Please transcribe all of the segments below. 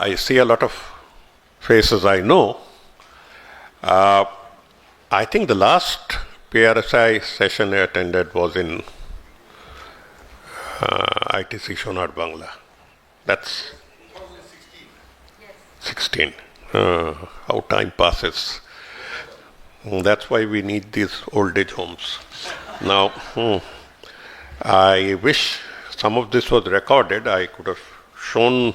I see a lot of faces I know. I think the last PRSI session I attended was in ITC Shonad Bangla. That's 16. How time passes. That's why we need these old age homes. Now, I wish some of this was recorded. I could have shown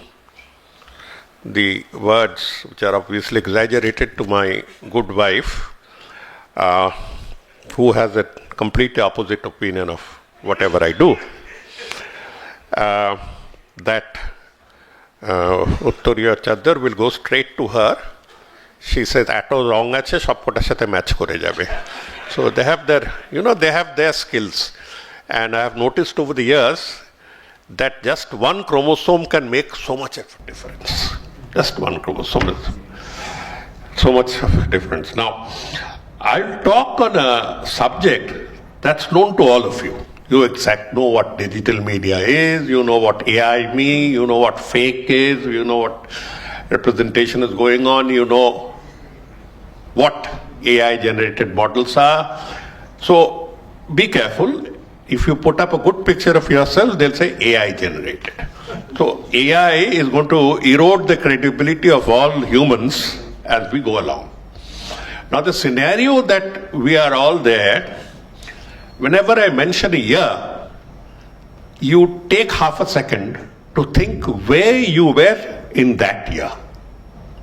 the words, which are obviously exaggerated, to my good wife, who has a completely opposite opinion of whatever I do. That Uttariya Chadar will go straight to her. She says, "Ato wrong ache, shopkotar sathe match kore jabe." So they have their skills, and I have noticed over the years that just one chromosome can make so much of a difference. Just one chromosome is so much of a difference. Now, I'll talk on a subject that's known to all of you. You know what digital media is, you know what AI means, you know what fake is, you know what representation is going on, you know what AI generated models are. So be careful. If you put up a good picture of yourself, they'll say AI generated. So AI is going to erode the credibility of all humans as we go along. Now the scenario that we are all there, whenever I mention a year, you take half a second to think where you were in that year,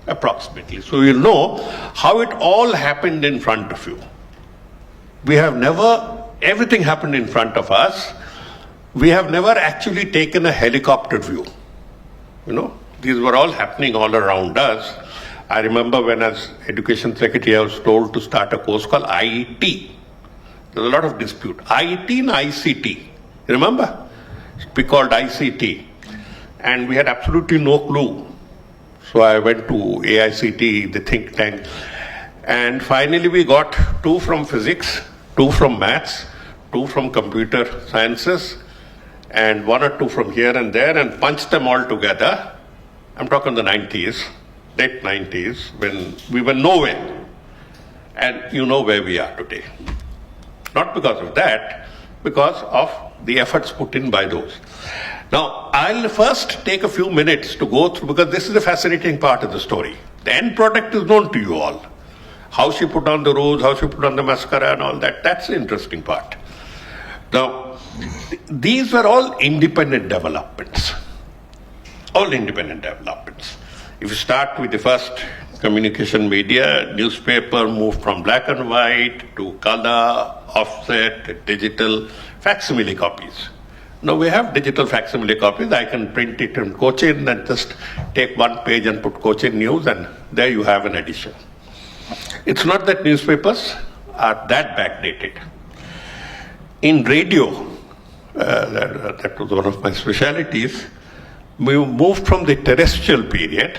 approximately. So you'll know how it all happened in front of you. Everything happened in front of us. We have never actually taken a helicopter view. These were all happening all around us. I remember when as Education Secretary I was told to start a course called IET. There's a lot of dispute. IET and ICT. Remember? We called ICT. And we had absolutely no clue. So I went to AICT, the think tank. And finally we got 2 from physics, 2 from maths, 2 from computer sciences, and 1 or 2 from here and there, and punched them all together. I'm talking the 90s, late 90s, when we were nowhere. And you know where we are today. Not because of that, because of the efforts put in by those. Now, I'll first take a few minutes to go through, because this is a fascinating part of the story. The end product is known to you all. How she put on the rose, how she put on the mascara and all that, that's the interesting part. Now, these were all independent developments. All independent developments. If you start with the first communication media, newspaper moved from black and white to color, offset, digital, facsimile copies. Now we have digital facsimile copies. I can print it in Cochin and just take one page and put Cochin News, and there you have an edition. It's not that newspapers are that backdated. In radio, that was one of my specialities, we moved from the terrestrial period.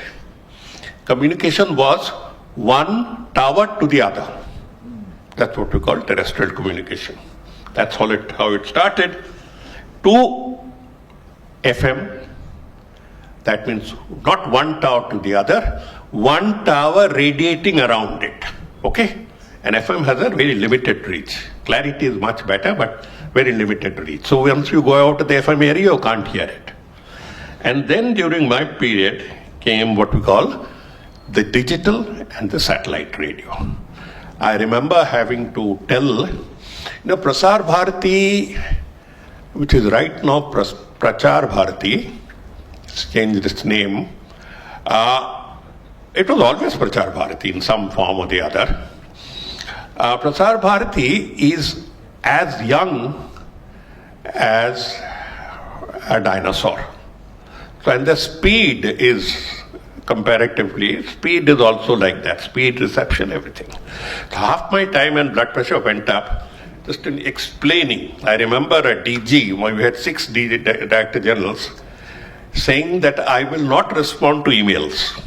Communication was one tower to the other. That's what we call terrestrial communication. That's how it started. To FM, that means not one tower to the other, one tower radiating around it. Okay? And FM has a very limited reach. Clarity is much better, but very limited reach. So once you go out to the FM area, you can't hear it. And then during my period came what we call the digital and the satellite radio. I remember having to tell, Prasar Bharati, which is right now Prachar Bharati, it's changed its name. It was always Prachar Bharati in some form or the other. Prasar Bharati is as young as a dinosaur. So, and the speed is comparatively, speed is also like that, speed, reception, everything. So half my time and blood pressure went up just in explaining. I remember a DG, we had 6 Director Generals, saying that I will not respond to emails.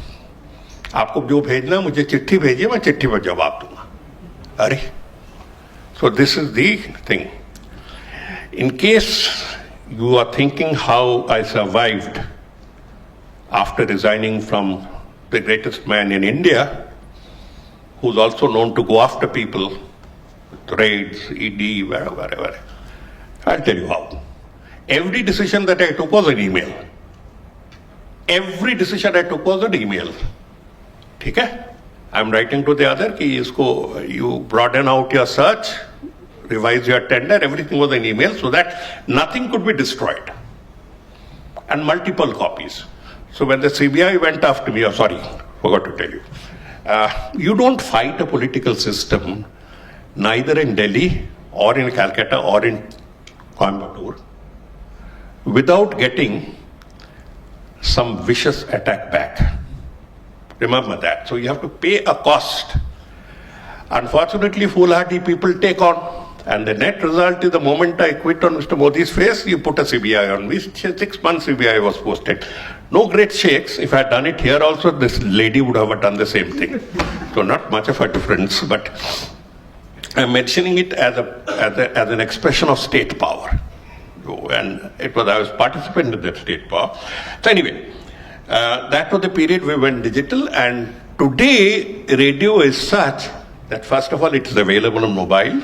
आपको जो भेजना मुझे चिट्ठी भेजिए मैं चिट्ठी पर जवाब दूंगा. अरे, so this is the thing. In case you are thinking how I survived after resigning from the greatest man in India, who's also known to go after people with raids, ED, wherever. I'll tell you how. Every decision that I took was an email. Every decision I took was an email. Okay? I'm writing to the other, you broaden out your search, revise your tender, everything was an email so that nothing could be destroyed. And multiple copies. So when the CBI went after me, forgot to tell you. You don't fight a political system, neither in Delhi or in Calcutta or in Coimbatore, without getting some vicious attack back. Remember that. So you have to pay a cost. Unfortunately, foolhardy people take on. And the net result is the moment I quit on Mr. Modi's face, you put a CBI on me. 6 months CBI was posted. No great shakes. If I had done it here also, this lady would have done the same thing. So not much of a difference, but I'm mentioning it as an expression of state power. And I was participant in that state power. So anyway, that was the period we went digital, and today radio is such that first of all it is available on mobile.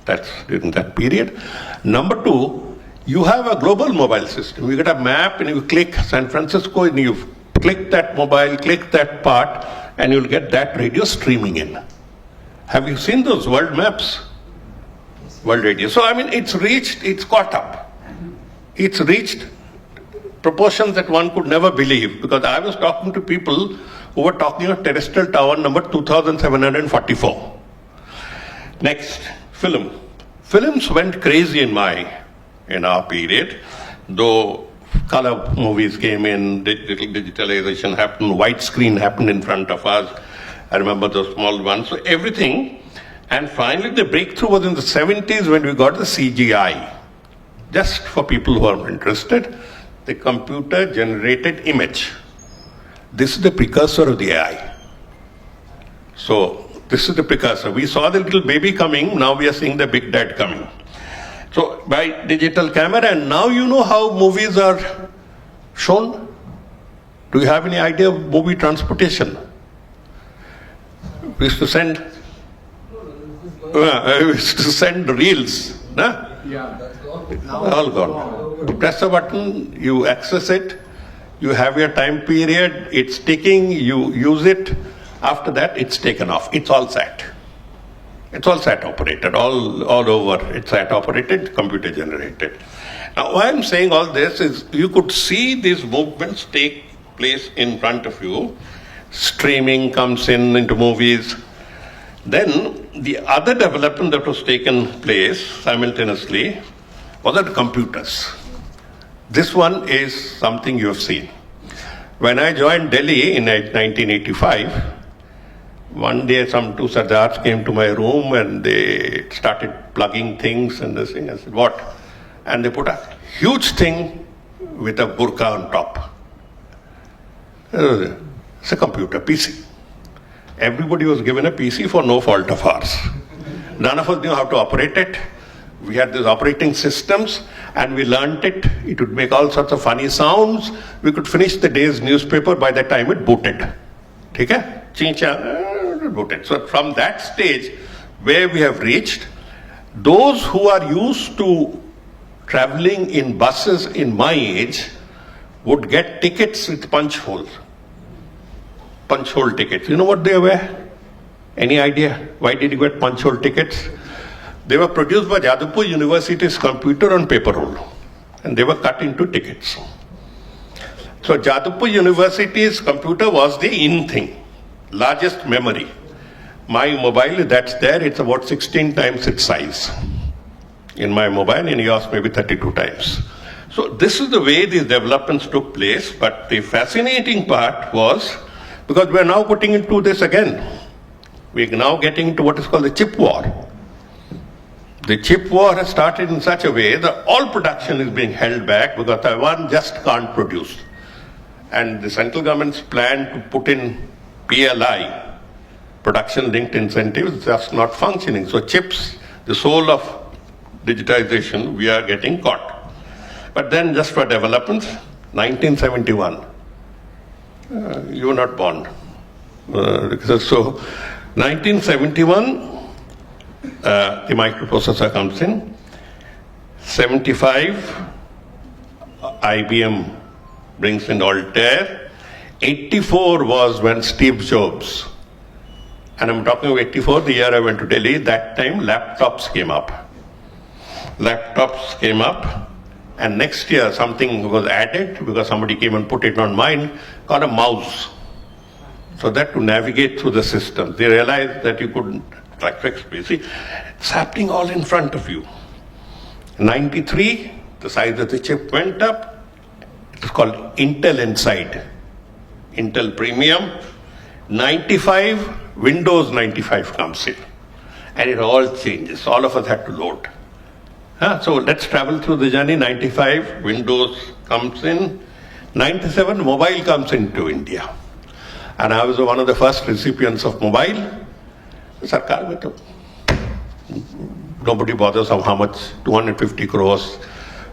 That's during that period. Number two, you have a global mobile system. You get a map and you click San Francisco and you click that mobile, click that part, and you'll get that radio streaming in. Have you seen those world maps? World radio. So I mean, it's caught up. It's reached proportions that one could never believe, because I was talking to people who were talking of terrestrial tower number 2744. Next. Films went crazy in our period, though color movies came in, digitalization happened, widescreen happened in front of us. I remember those small ones, so everything. And finally the breakthrough was in the 70s when we got the CGI. Just for people who are interested, the computer generated image. This is the precursor of the AI. So this is the precursor. We saw the little baby coming, now we are seeing the big dad coming. So by digital camera, and now you know how movies are shown. Do you have any idea of movie transportation? We used to send reels. Nah? Yeah, that's gone. All gone. You press a button, you access it, you have your time period, it's ticking, you use it. After that, it's taken off. It's all SAT. It's all SAT operated, all over. It's SAT operated, computer generated. Now, why I'm saying all this is you could see these movements take place in front of you. Streaming comes into movies. Then the other development that was taken place simultaneously was the computers. This one is something you have seen. When I joined Delhi in 1985, one day some two Sardars came to my room and they started plugging things and this thing. I said, what? And they put a huge thing with a burqa on top. It's a computer, PC. Everybody was given a PC for no fault of ours. None of us knew how to operate it. We had these operating systems and we learned it. It would make all sorts of funny sounds. We could finish the day's newspaper by the time it booted. Okay? Booted. So from that stage where we have reached, those who are used to traveling in buses in my age would get tickets with punch holes. Punch hole tickets. You know what they were? Any idea? Why did you get punch hole tickets? They were produced by Jadavpur University's computer on paper roll. And they were cut into tickets. So Jadavpur University's computer was the in thing. Largest memory. My mobile that's there, it's about 16 times its size. In my mobile, in yours maybe 32 times. So this is the way these developments took place, but the fascinating part was, because we're now putting into this again, we're now getting into what is called the chip war. The chip war has started in such a way that all production is being held back because Taiwan just can't produce. And the central government's plan to put in PLI, production-linked incentives, just not functioning. So chips, the soul of digitization, we are getting caught. But then just for developments, 1971, You were not born. So 1971, the microprocessor comes in. 75, IBM brings in Altair. 84 was when Steve Jobs, and I'm talking of 84, the year I went to Delhi, that time laptops came up. Laptops came up, and next year something was added because somebody came and put it on mine, called a mouse. So that to navigate through the system, they realized that you couldn't like fix it. See, it's happening all in front of you. 93, the size of the chip went up. It's called Intel Inside, Intel Premium. 95, Windows 95 comes in, and it all changes. All of us had to load. So let's travel through the journey. 95, Windows comes in. 97, mobile comes into India. And I was one of the first recipients of mobile. Sarkar, nobody bothers of how much, 250 crores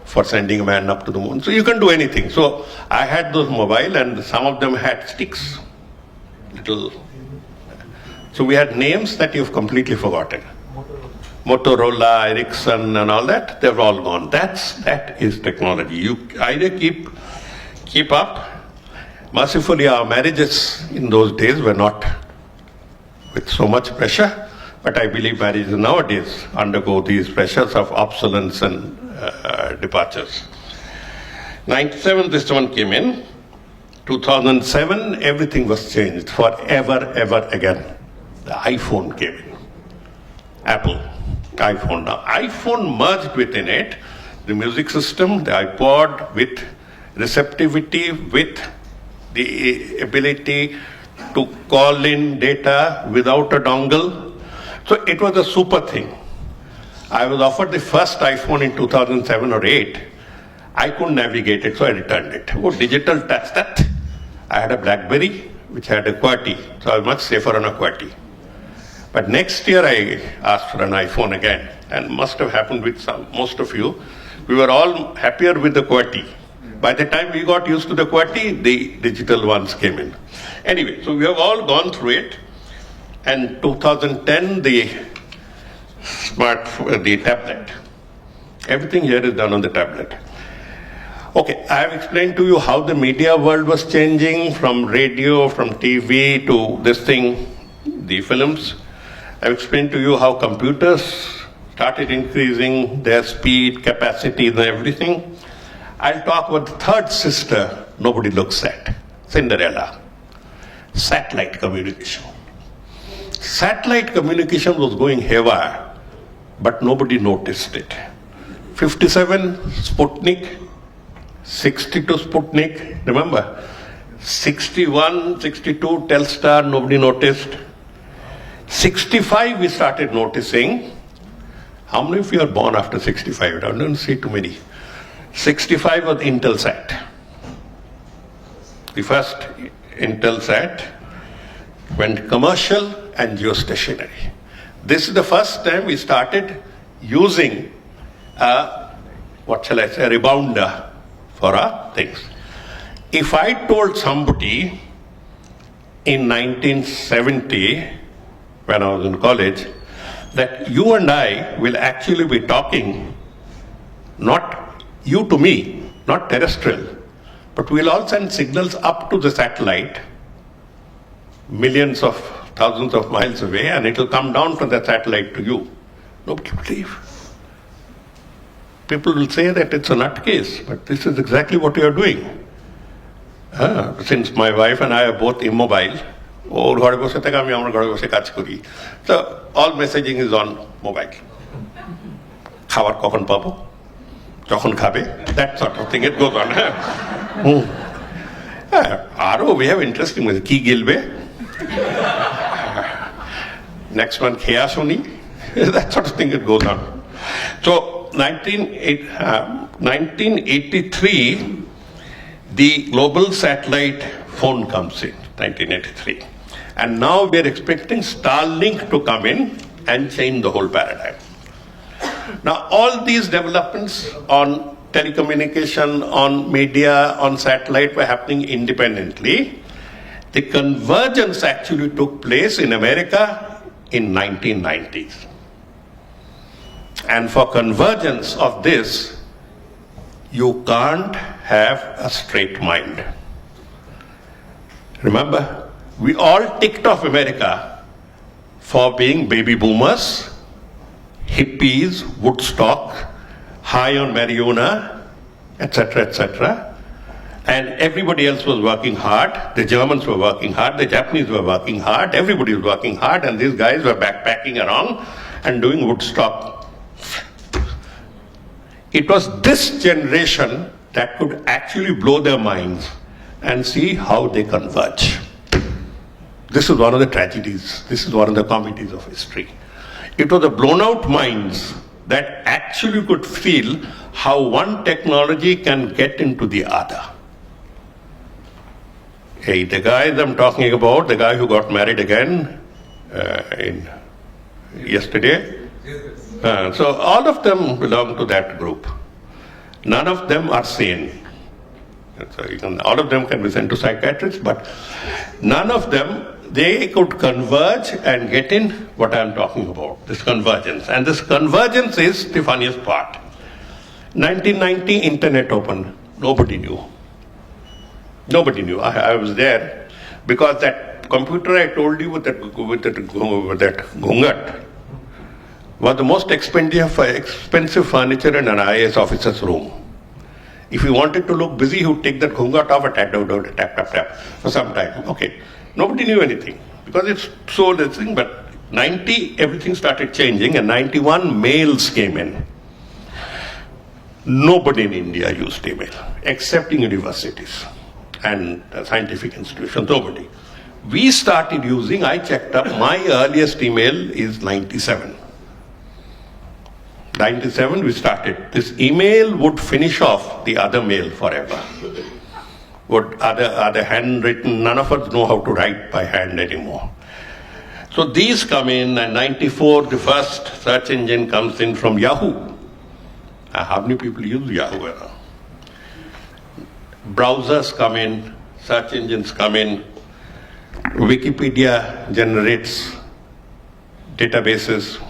for sending a man up to the moon. So you can do anything. So I had those mobile, and some of them had sticks. Little. So we had names that you've completely forgotten. Motorola, Ericsson, and all that, they've all gone. That is technology. You either keep up. Mercifully, our marriages in those days were not with so much pressure, but I believe marriages nowadays undergo these pressures of obsolescence and departures. 97, this one came in. 2007, everything was changed forever, ever again. The iPhone came in. Apple, iPhone. Now, iPhone merged within it the music system, the iPod, with receptivity, with the ability to call in data without a dongle. So it was a super thing. I was offered the first iPhone in 2007 or 8. I couldn't navigate it, so I returned it. Oh, digital touch that. I had a BlackBerry, which had a QWERTY, so I was much safer on a QWERTY. But next year I asked for an iPhone again, and must have happened with most of you. We were all happier with the QWERTY. By the time we got used to the QWERTY, the digital ones came in. Anyway, so we have all gone through it. And 2010, the tablet. Everything here is done on the tablet. Okay, I have explained to you how the media world was changing from radio, from TV to this thing, the films. I've explained to you how computers started increasing their speed, capacity, and everything. I'll talk about the third sister nobody looks at, Cinderella. Satellite communication. Satellite communication was going haywire, but nobody noticed it. 57, Sputnik. 62, Sputnik, remember? 61, 62, Telstar, nobody noticed. 65, we started noticing. How many of you are born after 65? I don't see too many. 65 was Intelsat. The first Intelsat went commercial and geostationary. This is the first time we started using a rebounder for our things. If I told somebody in 1970, when I was in college, that you and I will actually be talking, not you to me, not terrestrial, but we'll all send signals up to the satellite, millions of thousands of miles away, and it'll come down from the satellite to you. Nobody will believe. People will say that it's a nutcase, but this is exactly what you are doing. Since my wife and I are both immobile, so all messaging is on mobile. Khabar kokon pabo, jokhon khabe, that sort of thing, it goes on. We have interesting with ki gilbe. Next one, khea suni, that sort of thing, it goes on. So 1983, the global satellite phone comes in, 1983. And now we're expecting Starlink to come in and change the whole paradigm. Now, all these developments on telecommunication, on media, on satellite were happening independently. The convergence actually took place in America in 1990s. And for convergence of this, you can't have a straight mind. Remember, we all ticked off America for being baby boomers, hippies, Woodstock, high on marijuana, etc., etc. And everybody else was working hard. The Germans were working hard, the Japanese were working hard, everybody was working hard, and these guys were backpacking around and doing Woodstock. It was this generation that could actually blow their minds and see how they converge. This is one of the tragedies. This is one of the comedies of history. It was the blown out minds that actually could feel how one technology can get into the other. Hey, the guys I'm talking about, the guy who got married again yesterday, so all of them belong to that group. None of them are sane. So all of them can be sent to psychiatrists, but none of them, they could converge and get in what I'm talking about, this convergence. And this convergence is the funniest part. 1990, internet opened. Nobody knew. Nobody knew. I was there because that computer I told you with that ghungat was the most expensive furniture in an IAS officer's room. If he wanted to look busy, he would take that ghungat off and tap for some time. Okay. Nobody knew anything because it's so this thing, but 90, everything started changing, and 91, mails came in. Nobody in India used email, except in universities and scientific institutions, nobody. We started using, I checked up, my earliest email is 97. 97 we started. This email would finish off the other mail forever. Would other handwritten, none of us know how to write by hand anymore. So these come in, and 94, the first search engine comes in from Yahoo. How many people use Yahoo? Browsers come in, search engines come in, Wikipedia generates databases.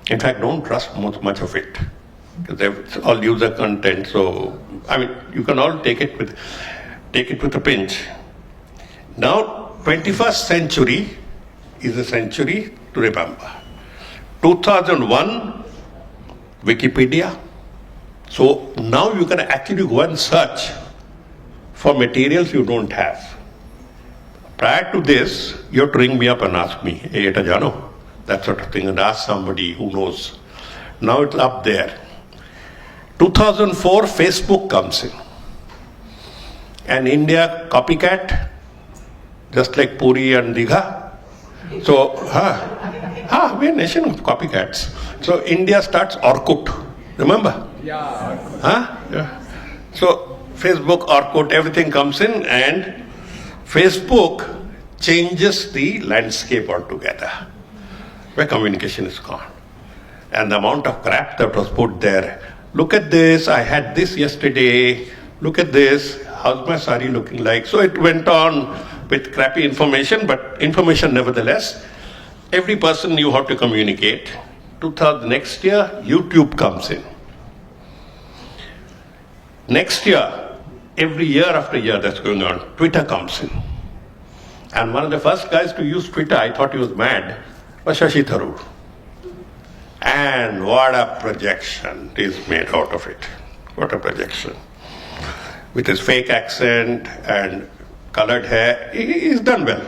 In fact, don't trust much of it, because it's all user content. So, I mean, you can all take it with a pinch. Now, 21st century is a century to remember. 2001, Wikipedia. So now you can actually go and search for materials you don't have. Prior to this, you have to ring me up and ask me, hey, eta jano, that sort of thing, and ask somebody who knows. Now it's up there. 2004, Facebook comes in. And India, copycat, just like Puri and Digha. So, we're a nation of copycats. So India starts Orkut, remember? Yeah. So Facebook, Orkut, everything comes in, and Facebook changes the landscape altogether, where communication is gone. And the amount of crap that was put there. Look at this, I had this yesterday, look at this, how's my sari looking like? So it went on with crappy information, but information nevertheless. Every person knew how to communicate. Next year, YouTube comes in. Next year, every year after year that's going on, Twitter comes in. And one of the first guys to use Twitter, I thought he was mad, was Shashi Tharoor. And what a projection is made out of it. What a projection. With his fake accent and colored hair, he's done well.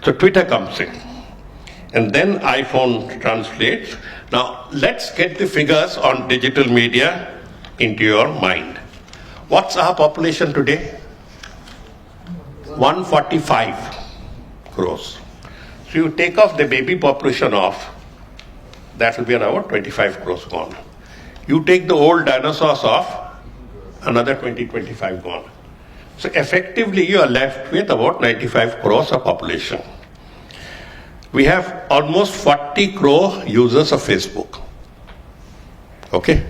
So Twitter comes in. And then iPhone translates. Now let's get the figures on digital media into your mind. What's our population today? 145 crores. So you take off the baby population off, that will be around 25 crores gone. You take the old dinosaurs off, another 20-25 gone. So effectively you are left with about 95 crores of population. We have almost 40 crore users of Facebook. Okay?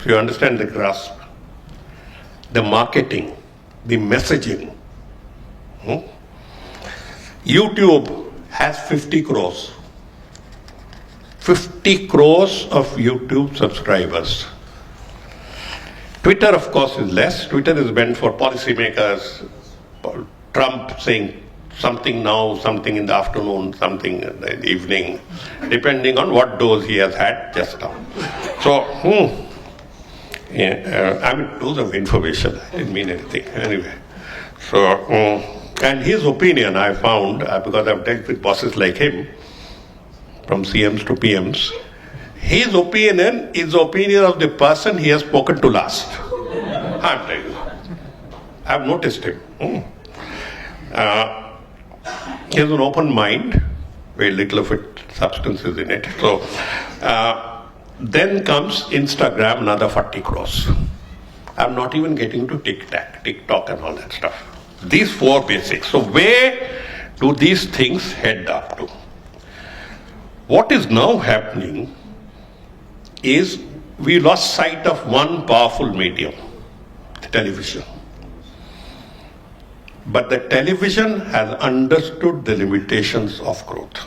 So you understand the grasp. The marketing, the messaging. YouTube has 50 crores. 50 crores of YouTube subscribers. Twitter, of course, is less. Twitter is meant for policymakers. Trump saying something now, something in the afternoon, something in the evening, depending on what dose he has had just now. So, I mean, dose of information, I didn't mean anything. Anyway, so, and his opinion, I found, because I've dealt with bosses like him, from CMs to PMs, his opinion is the opinion of the person he has spoken to last. I'm telling you. I've noticed him. He has an open mind, very little of it, substance is in it. So, then comes Instagram, another 40 crores. I'm not even getting to TikTok and all that stuff. These four basics. So where do these things head up to? What is now happening is we lost sight of one powerful medium, the television. But the television has understood the limitations of growth.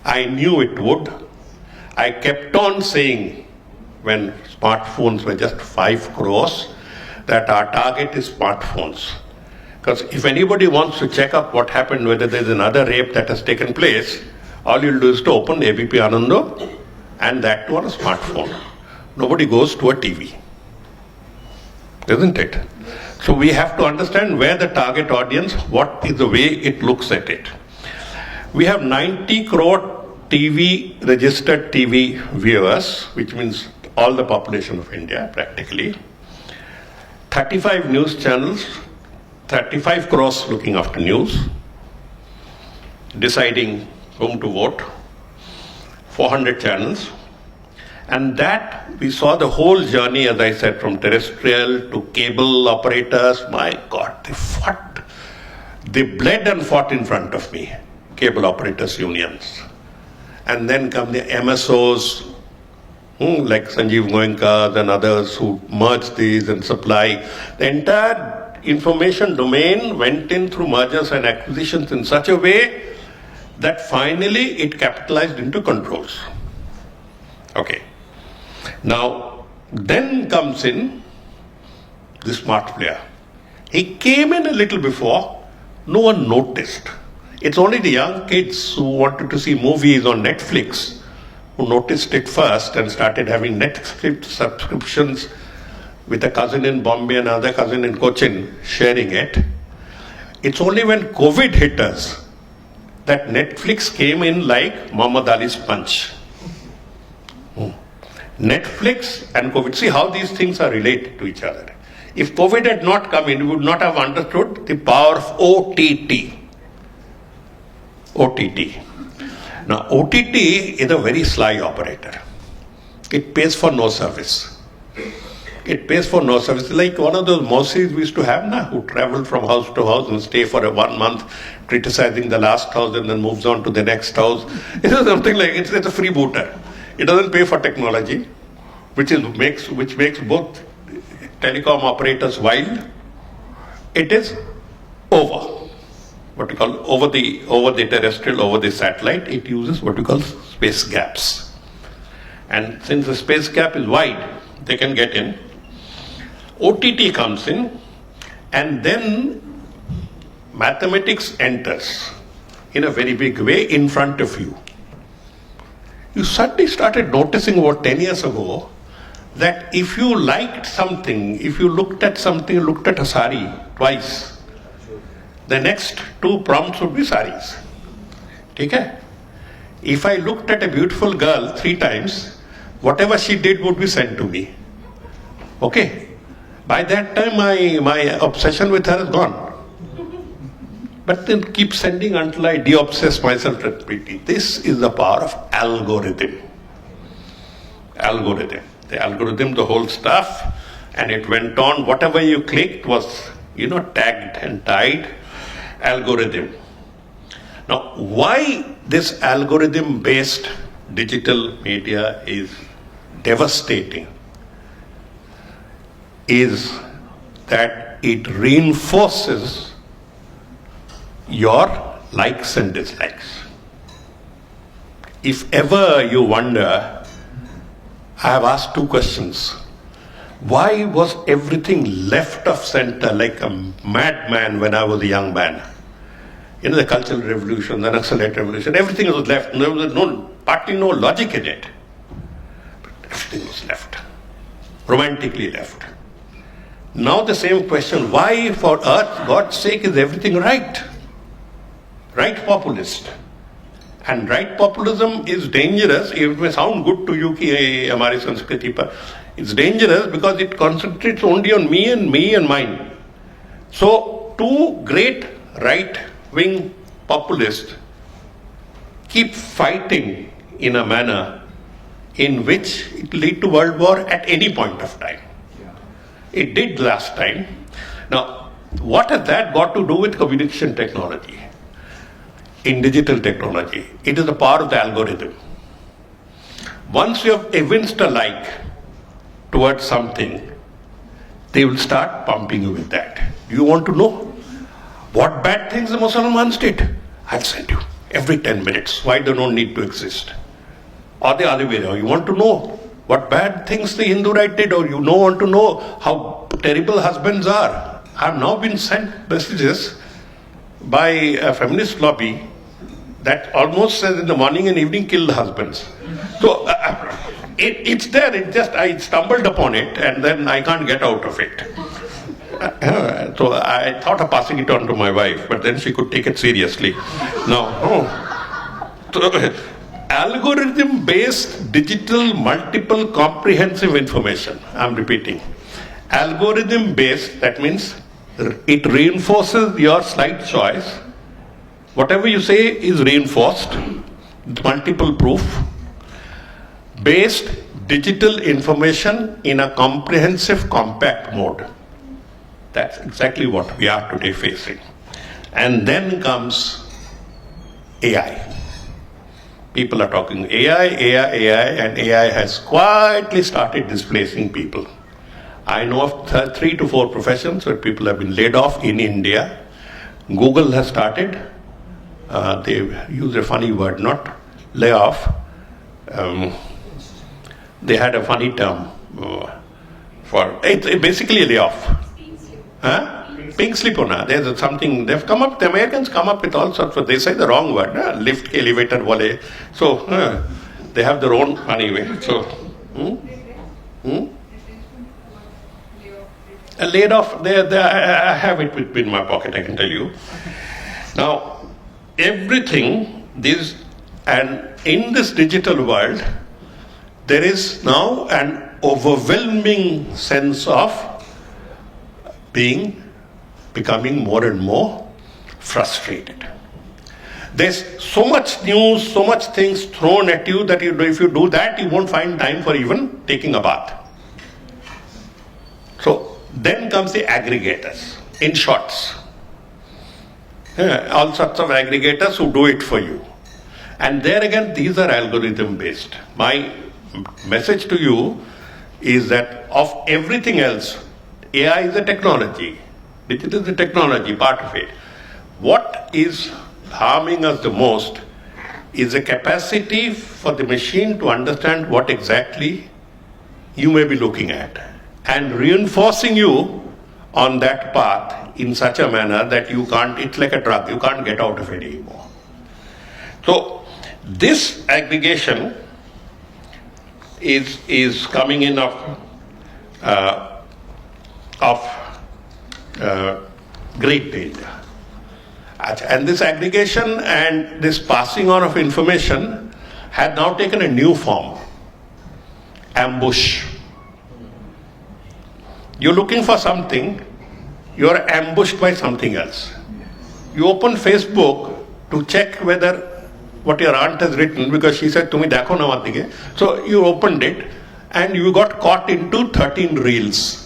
I knew it would. I kept on saying when smartphones were just 5 crores that our target is smartphones. Because if anybody wants to check up what happened, whether there's another rape that has taken place, all you'll do is to open ABP Anando and that too on a smartphone. Nobody goes to a TV. Isn't it? So we have to understand where the target audience, what is the way it looks at it. We have 90 crore registered TV viewers, which means all the population of India practically. 35 news channels, 35 crores looking after news, deciding whom to vote, 400 channels. And that, we saw the whole journey, as I said, from terrestrial to cable operators. My God, they fought. They bled and fought in front of me, cable operators unions. And then come the MSOs, like Sanjeev Goenka and others who merged these and supply. The entire information domain went in through mergers and acquisitions in such a way that finally it capitalized into controls. Okay. Now, then comes in the smart player. He came in a little before, no one noticed. It's only the young kids who wanted to see movies on Netflix who noticed it first and started having Netflix subscriptions with a cousin in Bombay and another cousin in Cochin sharing it. It's only when COVID hit us that Netflix came in like Muhammad Ali's punch. Netflix and COVID, see how these things are related to each other. If COVID had not come in, we would not have understood the power of OTT. OTT. Now, OTT is a very sly operator. It pays for no service. It pays for no service. Like one of those mousies we used to have, who traveled from house to house and stay for 1 month criticizing the last house and then moves on to the next house. It is something like, it's a freebooter. It doesn't pay for technology, which makes both telecom operators wild. It is over the terrestrial, over the satellite. It uses what we call space gaps. And since the space gap is wide, they can get in. OTT comes in, and then mathematics enters in a very big way in front of you. You suddenly started noticing about 10 years ago that if you liked something, if you looked at a sari twice, the next 2 prompts would be saris. Okay? If I looked at a beautiful girl 3 times, whatever she did would be sent to me. Okay? By that time, my obsession with her is gone. But then keep sending until I de-obsess myself completely. This is the power of algorithm. Algorithm. The algorithm, the whole stuff, and it went on. Whatever you clicked was, tagged and tied. Algorithm. Now, why this algorithm-based digital media is devastating is that it reinforces your likes and dislikes. If ever you wonder, I have asked two questions. Why was everything left of center like a madman when I was a young man? You know, the Cultural Revolution, the Naxalite Revolution, everything was left. There was partly no logic in it. But everything was left. Romantically left. Now the same question, why for earth, God's sake, is everything right? Right populist. And right populism is dangerous. It may sound good to you, ki hamari sanskriti par. It's dangerous because it concentrates only on me and mine. So, two great right-wing populists keep fighting in a manner in which it will lead to world war at any point of time. It did last time. Now, what has that got to do with communication technology? In digital technology, it is the power of the algorithm. Once you have evinced a like towards something, they will start pumping you with that. Do you want to know what bad things the Muslims did? I'll send you every 10 minutes. Why they don't need to exist? Or the other way around. You want to know what bad things the Hindu right did, or you want to know how terrible husbands are. I've now been sent messages by a feminist lobby that almost says in the morning and evening, kill the husbands. So it's there. It just, I stumbled upon it and then I can't get out of it. So I thought of passing it on to my wife, but then she could take it seriously. So, algorithm-based digital multiple comprehensive information. I'm repeating. Algorithm-based, that means it reinforces your slight choice. Whatever you say is reinforced, multiple proof, based digital information in a comprehensive, compact mode. That's exactly what we are today facing. And then comes AI. People are talking AI, and AI has quietly started displacing people. I know of 3 to 4 professions where people have been laid off in India. Google has started. They use a funny word, not layoff. They had a funny term for it's basically a layoff. Pink slip ona. There's something they've come up. The Americans come up with all sorts of. They say the wrong word. Lift, elevator, volley. So they have their own funny way. So laid off. I have it in my pocket. I can tell you. Now, everything this and in this digital world, there is now an overwhelming sense of becoming more and more frustrated. There's so much news, so much things thrown at you that if you do that, you won't find time for even taking a bath. So then comes the aggregators in shorts. All sorts of aggregators who do it for you. And there again, these are algorithm based. My message to you is that of everything else, AI is a technology. Digital is a technology, part of it. What is harming us the most is a capacity for the machine to understand what exactly you may be looking at and reinforcing you on that path in such a manner that you can't, it's like a drug, you can't get out of it anymore. So this aggregation is coming in of great danger. And this aggregation and this passing on of information had now taken a new form. Ambush. You're looking for something, you're ambushed by something else. You open Facebook to check whether what your aunt has written, because she said, "Tumi dekho na mat dige." So you opened it and you got caught into 13 reels.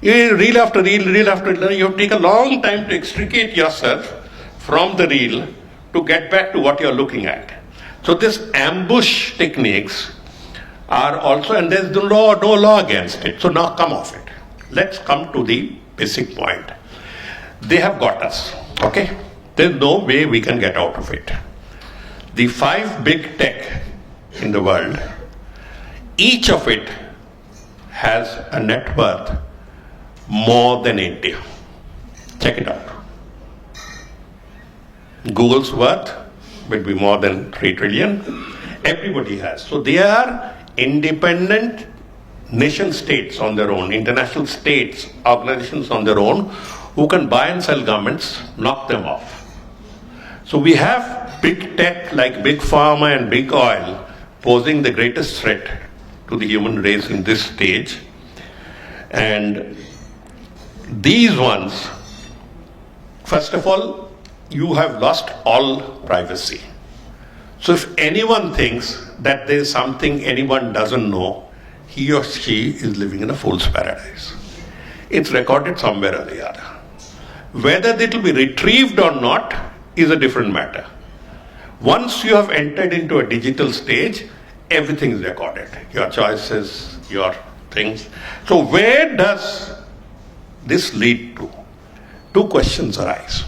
Reel after reel, you have to take a long time to extricate yourself from the reel to get back to what you're looking at. So this ambush techniques are also, and there's no law against it, so now come off it. let's come to the basic point. They have got us, okay? There's no way we can get out of it. The 5 big tech in the world, each of it has a net worth more than India. Check it out. Google's worth will be more than 3 trillion. Everybody has. So they are independent nation states on their own, international states, organizations on their own, who can buy and sell governments, knock them off. So we have big tech like big pharma and big oil posing the greatest threat to the human race in this stage. And these ones, first of all, you have lost all privacy. So if anyone thinks that there is something anyone doesn't know, he or she is living in a fool's paradise. It's recorded somewhere or the other. Whether it will be retrieved or not is a different matter. Once you have entered into a digital stage, everything is recorded. Your choices, your things. So where does this lead to? 2 questions arise.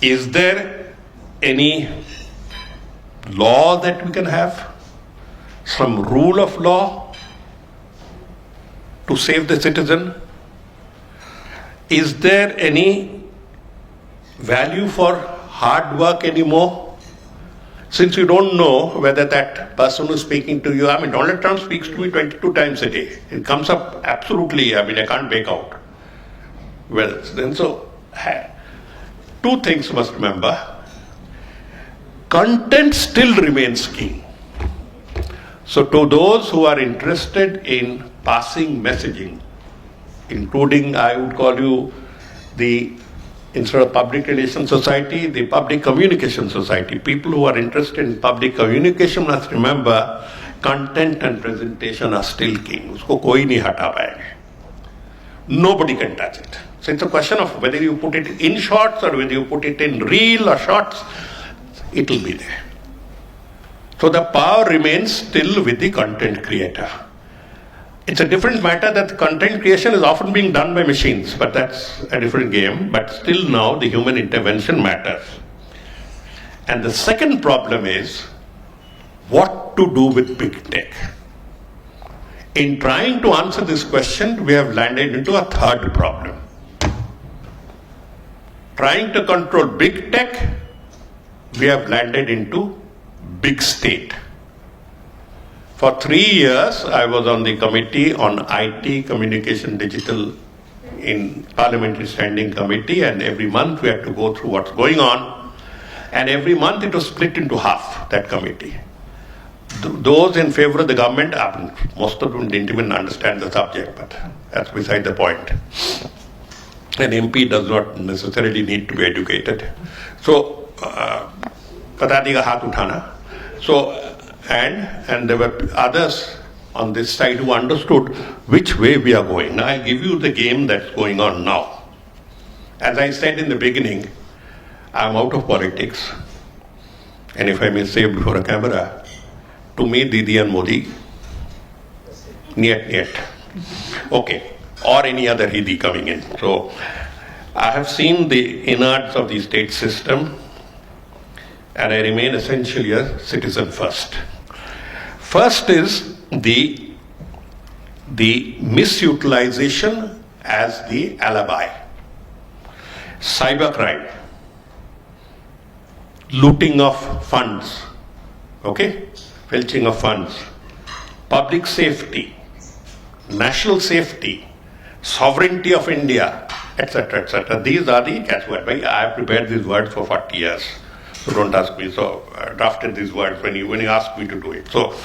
Is there any law that we can have? Some rule of law to save the citizen? Is there any value for hard work anymore? Since you don't know whether that person who's speaking to you, I mean, Donald Trump speaks to me 22 times a day. It comes up absolutely, I mean, I can't make out. Well, then so, 2 things must remember. Content still remains king. So to those who are interested in passing messaging, including, I would call you instead of public relations society, the public communication society. People who are interested in public communication must remember content and presentation are still king. Usko koi nahi hata payega. Nobody can touch it. So it's a question of whether you put it in shorts or whether you put it in reel or shorts, it will be there. So the power remains still with the content creator. It's a different matter that content creation is often being done by machines, but that's a different game. But still now the human intervention matters. And the second problem is what to do with big tech. In trying to answer this question, we have landed into a third problem. Trying to control big tech, we have landed into big state. For 3 years, I was on the committee on IT, communication, digital in Parliamentary Standing Committee, and every month we had to go through what's going on. And every month it was split into half, that committee. Those in favor of the government, most of them didn't even understand the subject, but that's beside the point. An MP does not necessarily need to be educated. So, Patadiga Hath Uthana. So, and there were others on this side who understood which way we are going. Now I'll give you the game that's going on now. As I said in the beginning, I'm out of politics. And if I may say before a camera, to me, Didi and Modi, niet. Okay. Or any other Hindi coming in. So I have seen the innards of the state system, and I remain essentially a citizen first. First is the misutilization as the alibi. Cybercrime, looting of funds, okay, filching of funds, public safety, national safety, sovereignty of India, etc., etc. These are the catchwords. I have prepared these words for 40 years. So don't ask me. So I drafted these words when you asked me to do it. So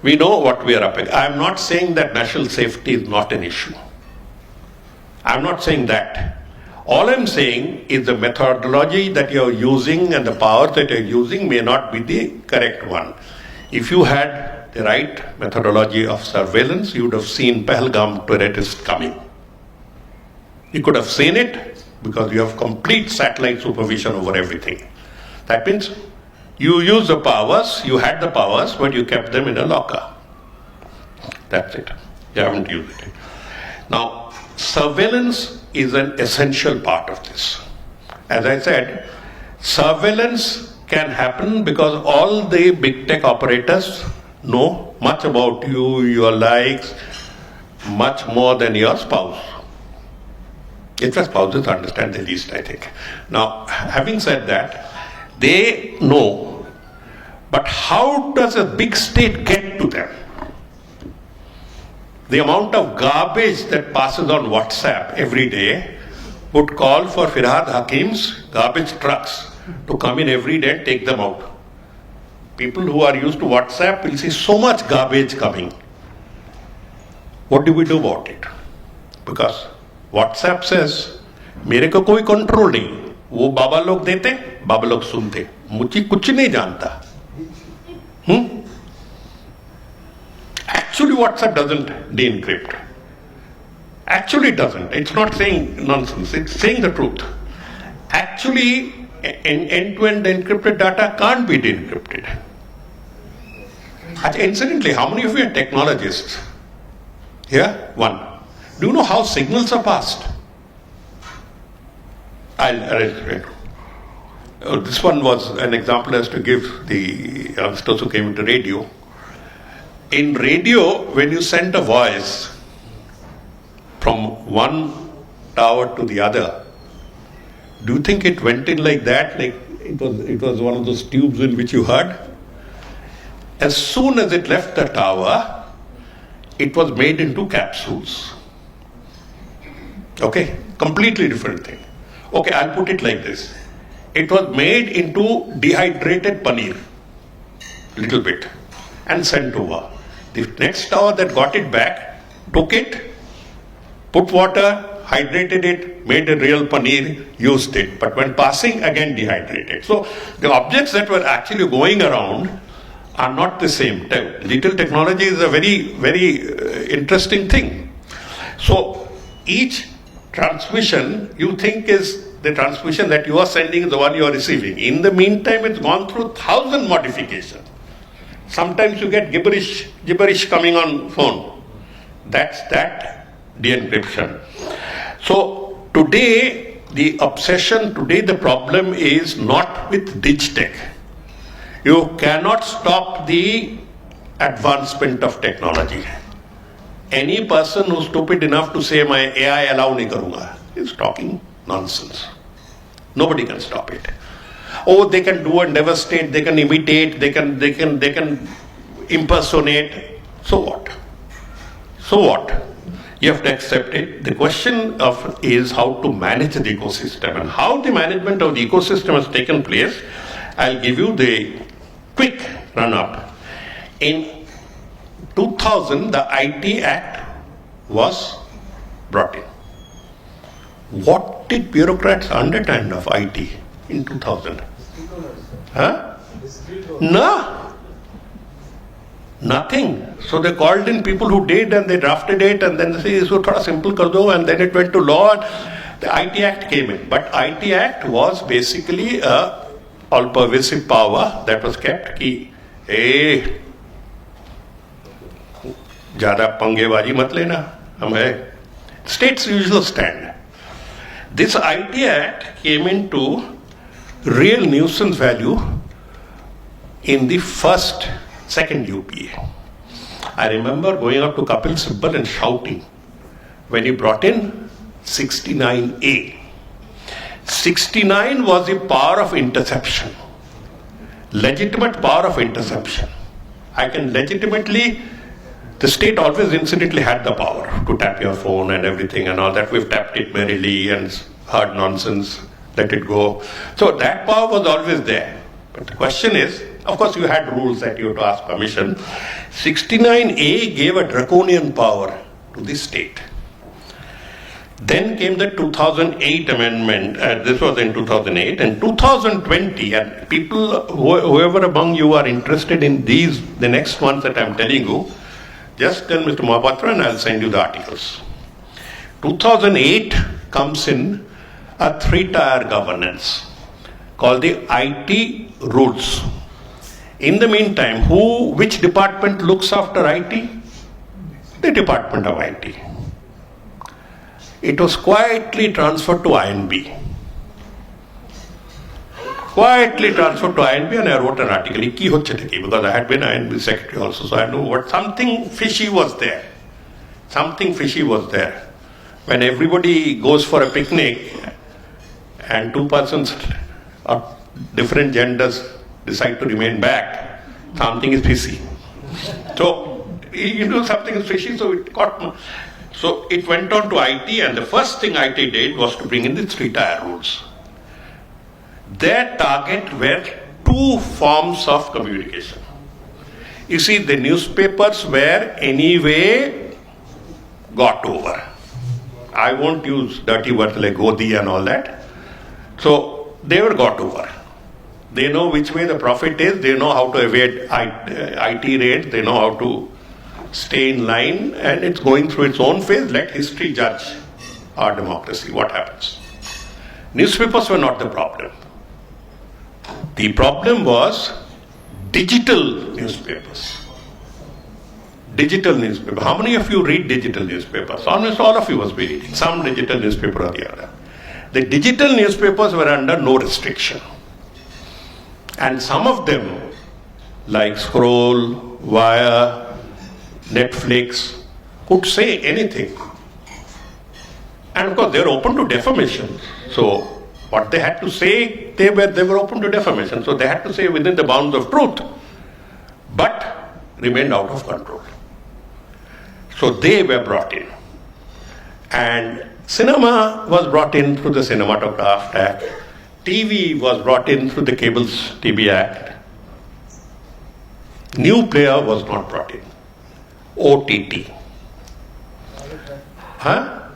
we know what we are up against. I am not saying that national safety is not an issue. I am not saying that. All I am saying is the methodology that you are using and the powers that you are using may not be the correct one. If you had the right methodology of surveillance, you would have seen Pahalgam terrorists coming. You could have seen it because you have complete satellite supervision over everything. That means you use the powers, you had the powers, but you kept them in a locker. That's it. You haven't used it. Now, surveillance is an essential part of this. As I said, surveillance can happen because all the big tech operators know much about you, your likes, much more than your spouse. In fact, spouses understand the least, I think. Now, having said that, they know, but how does a big state get to them? The amount of garbage that passes on WhatsApp every day would call for Firhad Hakim's garbage trucks to come in every day and take them out. People who are used to WhatsApp will see so much garbage coming. What do we do about it? Because WhatsApp says, मेरे को कोई control नहीं, वो बाबा लोग देते, बाबा लोग सुनते, मुझे कुछ नहीं जानता. Actually, WhatsApp doesn't de-encrypt. Actually, it doesn't. It's not saying nonsense. It's saying the truth. Actually, end-to-end encrypted data can't be de-encrypted. Incidentally, how many of you are technologists? Here, one. Do you know how signals are passed? I'll explain. This one was an example as to give the youngsters who came into radio. In radio, when you sent a voice from one tower to the other, do you think it went in like that? Like it was one of those tubes in which you heard? As soon as it left the tower, it was made into capsules. Okay, completely different thing. Okay, I'll put it like this. It was made into dehydrated paneer, little bit, and sent over. The next tower that got it back, took it, put water, hydrated it, made a real paneer, used it. But when passing, again dehydrated. So the objects that were actually going around are not the same. Digital technology is a very, very interesting thing. So each transmission you think is the transmission that you are sending is the one you are receiving. In the meantime, it's gone through 1,000 modifications. Sometimes you get gibberish coming on phone. That's that de-encryption. So today, the obsession, today the problem is not with digitech. You cannot stop the advancement of technology. Any person who's stupid enough to say my AI allow nahi karunga is talking nonsense. Nobody can stop it. Oh, they can do and devastate, they can imitate, they can impersonate. So what? So what? You have to accept it. The question is how to manage the ecosystem, and how the management of the ecosystem has taken place. I'll give you the quick run-up. In 2000, the IT Act was brought in. What did bureaucrats understand of IT in 2000? Huh? No. Nothing. So they called in people who did, and they drafted it, and then they say, "Isko thoda simple kar do," and then it went to law. The IT Act came in. But IT Act was basically a all-pervasive power that was kept ki, hey, ज़्यादा पंगेबाजी मत लेना, हम है. State's usual stand. This IT Act came into real nuisance value in the second UPA. I remember going up to Kapil Sibal and shouting when he brought in 69A. 69 was the power of interception, legitimate power of interception. I can legitimately, the state always incidentally had the power to tap your phone and everything and all that. We've tapped it merrily and heard nonsense, let it go. So that power was always there. But the question is, of course you had rules that you had to ask permission. 69A gave a draconian power to the state. Then came the 2008 amendment, this was in 2008, and 2020, and people, whoever among you are interested in these, the next ones that I'm telling you, just tell Mr. Mohapatra and I'll send you the articles. 2008 comes in a 3-tier governance called the IT rules. In the meantime, which department looks after IT? The Department of IT. it was quietly transferred to INB. Quietly transferred to INB, and I wrote an article, because I had been INB secretary also, so I knew what something fishy was there. Something fishy was there. When everybody goes for a picnic and two persons of different genders decide to remain back, something is fishy. So, something is fishy, so it got... So it went on to IT, and the first thing IT did was to bring in the 3-tier rules. Their target were 2 forms of communication. You see, the newspapers were anyway got over. I won't use dirty words like Godi and all that. So they were got over. They know which way the profit is, they know how to evade IT raids, they know how to stay in line, and it's going through its own phase. Let history judge our democracy, what happens. Newspapers were not the problem. The problem was digital newspapers. Digital newspaper. How many of you read digital newspapers? Almost all of you must be reading some digital newspaper or the other. The digital newspapers were under no restriction. And some of them, like Scroll, Wire, Netflix, could say anything. And of course, they were open to defamation. So, what they had to say, they were open to defamation. So, they had to say within the bounds of truth, but remained out of control. So, they were brought in. And cinema was brought in through the Cinematograph Act. TV was brought in through the Cables TV Act. New player was not brought in. OTT. Huh?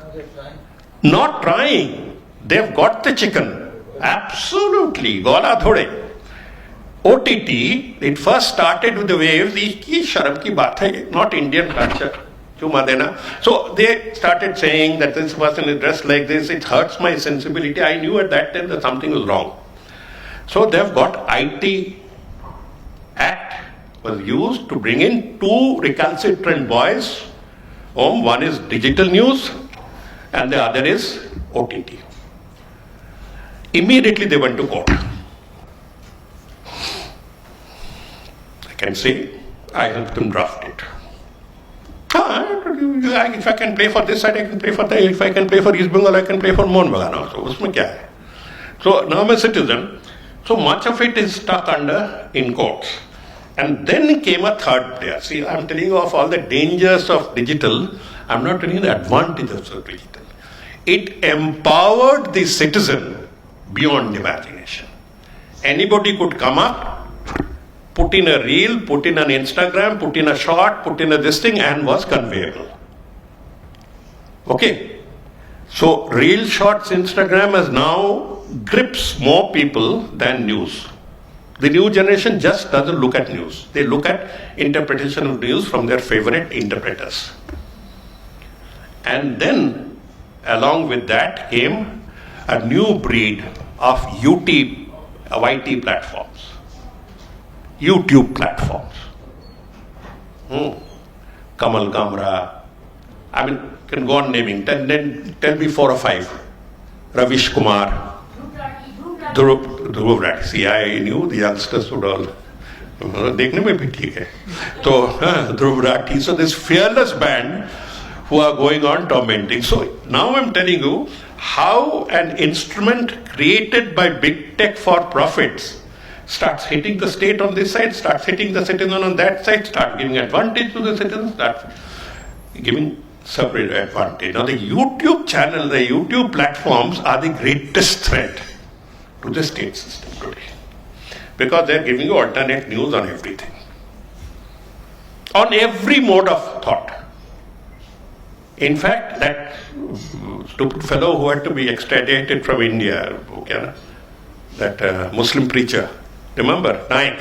Not trying. They've got the chicken. Absolutely. Gola thode. OTT, it first started with the wave, ki sharam ki baat hai, not Indian culture. So they started saying that this person is dressed like this, it hurts my sensibility. I knew at that time that something was wrong. So they've got IT Act was used to bring in 2 recalcitrant boys. One is digital news and the other is OTT. Immediately they went to court. I can say I helped them draft it. If I can play for this side, I can play for that. If I can play for East Bengal, I can play for Mohun Bagan also. Usme kya hai? So now I'm a citizen. So much of it is stuck under in courts. And then came a third player. See, I'm telling you of all the dangers of digital. I'm not telling you the advantages of digital. It empowered the citizen beyond imagination. Anybody could come up, put in a reel, put in an Instagram, put in a shot, put in a this thing, and was conveyable. Okay. So reel shots Instagram has now grips more people than news. The new generation just doesn't look at news. They look at interpretation of news from their favorite interpreters. And then along with that came a new breed of YT platforms. YouTube platforms. Kamal Kamra. I mean, can go on naming. Tell me 4 or 5. Ravish Kumar. Dhruv Rathi. See, I knew the youngsters would all. Dekhne mein bhi theek hai. So, Dhruv Rathi. So, this fearless band who are going on tormenting. So, now I'm telling you how an instrument created by big tech for profits starts hitting the state on this side, starts hitting the citizen on that side, starts giving advantage to the citizen, starts giving separate advantage. Now the YouTube channel, the YouTube platforms are the greatest threat to the state system today. Because they're giving you alternate news on everything. On every mode of thought. In fact, that stupid fellow who had to be extradited from India, that Muslim preacher, remember, Naik?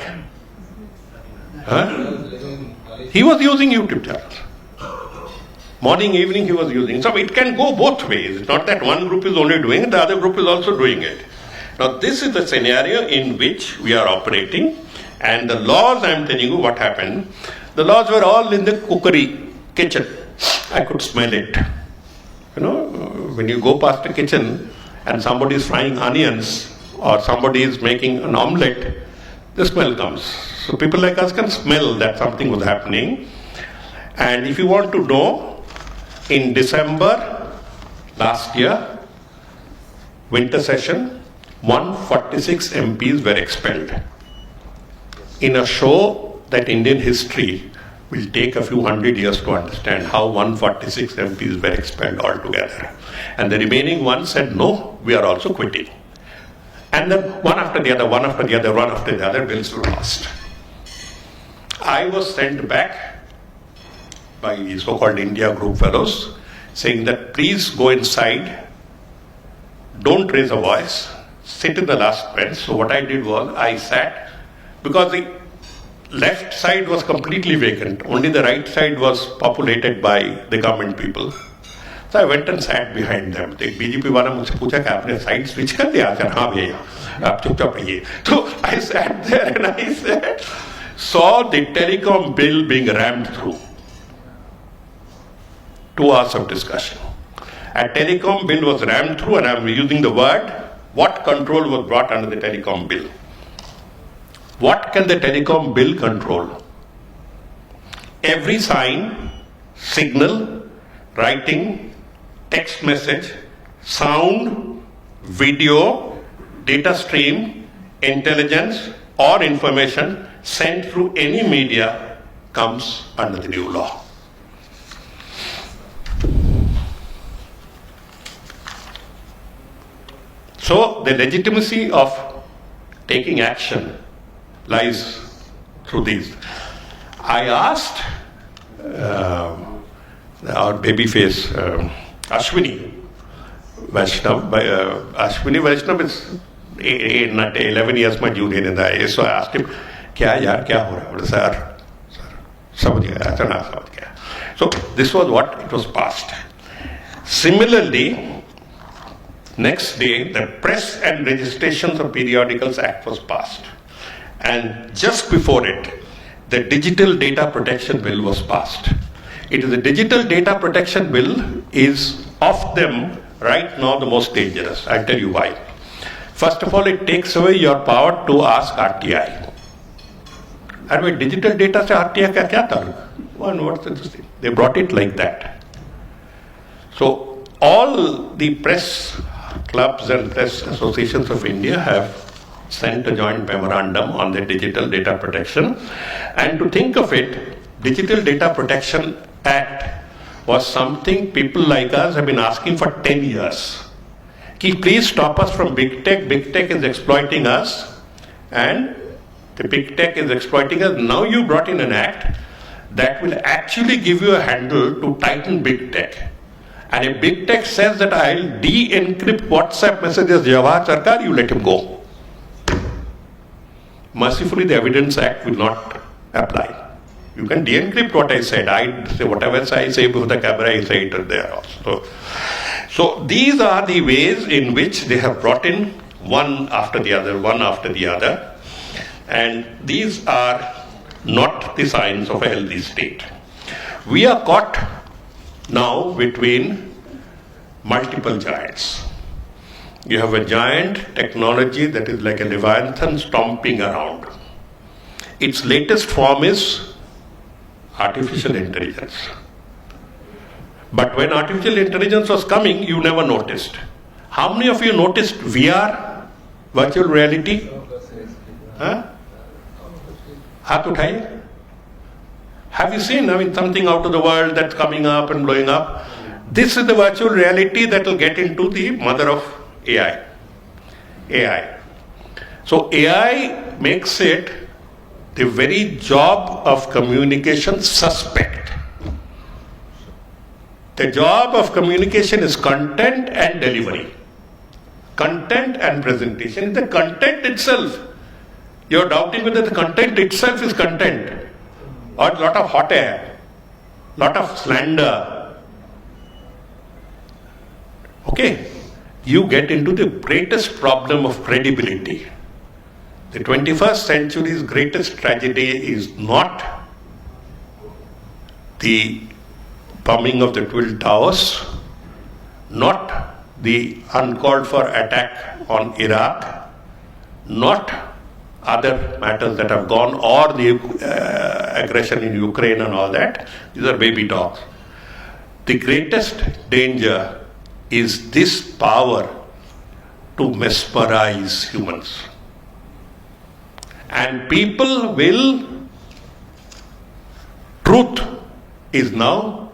He was using YouTube channels. Morning, evening he was using. So it can go both ways. It's not that one group is only doing it, the other group is also doing it. Now this is the scenario in which we are operating, and the laws, I'm telling you what happened. The laws were all in the cookery kitchen. I could smell it. when you go past the kitchen and somebody is frying onions or somebody is making an omelette, the smell comes. So people like us can smell that something was happening. And if you want to know, in December last year, winter session, 146 MPs were expelled. In a show that Indian history will take a few hundred years to understand how 146 MPs were expelled altogether. And the remaining ones said, no, we are also quitting. And then one after the other, one after the other, one after the other, bills were passed. I was sent back by the so-called India Group fellows saying that please go inside, don't raise a voice, sit in the last bench. So what I did was I sat, because the left side was completely vacant, only the right side was populated by the government people. So I went and sat behind them. The BJP वाला मुझसे पूछा कि आपने side switch कर दिया? I हाँ भैया, आप चुपचाप रहिए. So I sat there and I said, saw the telecom bill being rammed through. 2 hours of discussion. A telecom bill was rammed through, and I'm using the word, what control was brought under the telecom bill? What can the telecom bill control? Every sign, signal, writing, text message, sound, video, data stream, intelligence or information sent through any media comes under the new law. So the legitimacy of taking action lies through these. I asked our babyface Ashwini Vaishnav. Ashwini Vaishnav is 11 years my junior in the IAS. So I asked him, "Kya yaar, kya ho raha hai?" Sir, samajh gaya, acha na samajh gaya. So this was what it was passed. Similarly, next day, the Press and Registrations of Periodicals Act was passed. And just before it, the Digital Data Protection Bill was passed. It is the Digital Data Protection Bill is of them right now the most dangerous. I'll tell you why. First of all, it takes away your power to ask RTI. And with digital data se RTI ka kya taluk? What's this thing? They brought it like that. So all the press clubs and press associations of India have sent a joint memorandum on the digital data protection. And to think of it, Digital Data Protection Act was something people like us have been asking for 10 years. Ki, please stop us from big tech. Big tech is exploiting us, and the big tech is exploiting us. Now you brought in an act that will actually give you a handle to tighten big tech. And if big tech says that I'll de-encrypt WhatsApp messages, Jawhar Sircar, you let him go. Mercifully, the Evidence Act will not apply. You can de-encrypt what I said. I say whatever I say before the camera, I say it there also. So these are the ways in which they have brought in one after the other, one after the other. And these are not the signs of a healthy state. We are caught now between multiple giants. You have a giant technology that is like a leviathan stomping around. Its latest form is artificial intelligence. But when artificial intelligence was coming, you never noticed. How many of you noticed VR, virtual reality? Huh? Haath uthaiye. Have you seen, something out of the world that's coming up and blowing up? This is the virtual reality that will get into the mother of AI. AI. So AI makes it the very job of communication suspect. The job of communication is content and delivery. Content and presentation. The content itself, you're doubting whether the content itself is content, or a lot of hot air, lot of slander. Okay, you get into the greatest problem of credibility. The 21st century's greatest tragedy is not the bombing of the Twin Towers, not the uncalled for attack on Iraq, not other matters that have gone, or the aggression in Ukraine and all that. These are baby talks. The greatest danger is this power to mesmerize humans. And people will, truth is now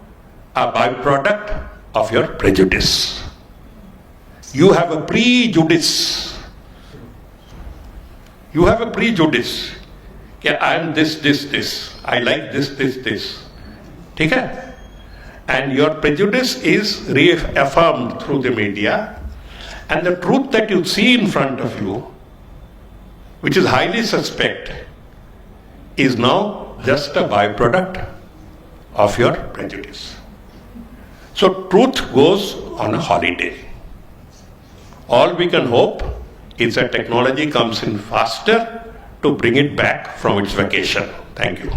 a byproduct of your prejudice. You have a prejudice. You have a prejudice. Yeah, I am this. I like this. Okay? And your prejudice is reaffirmed through the media. And the truth that you see in front of you, which is highly suspect, is now just a byproduct of your prejudice. So truth goes on a holiday. All we can hope is that technology comes in faster to bring it back from its vacation. Thank you.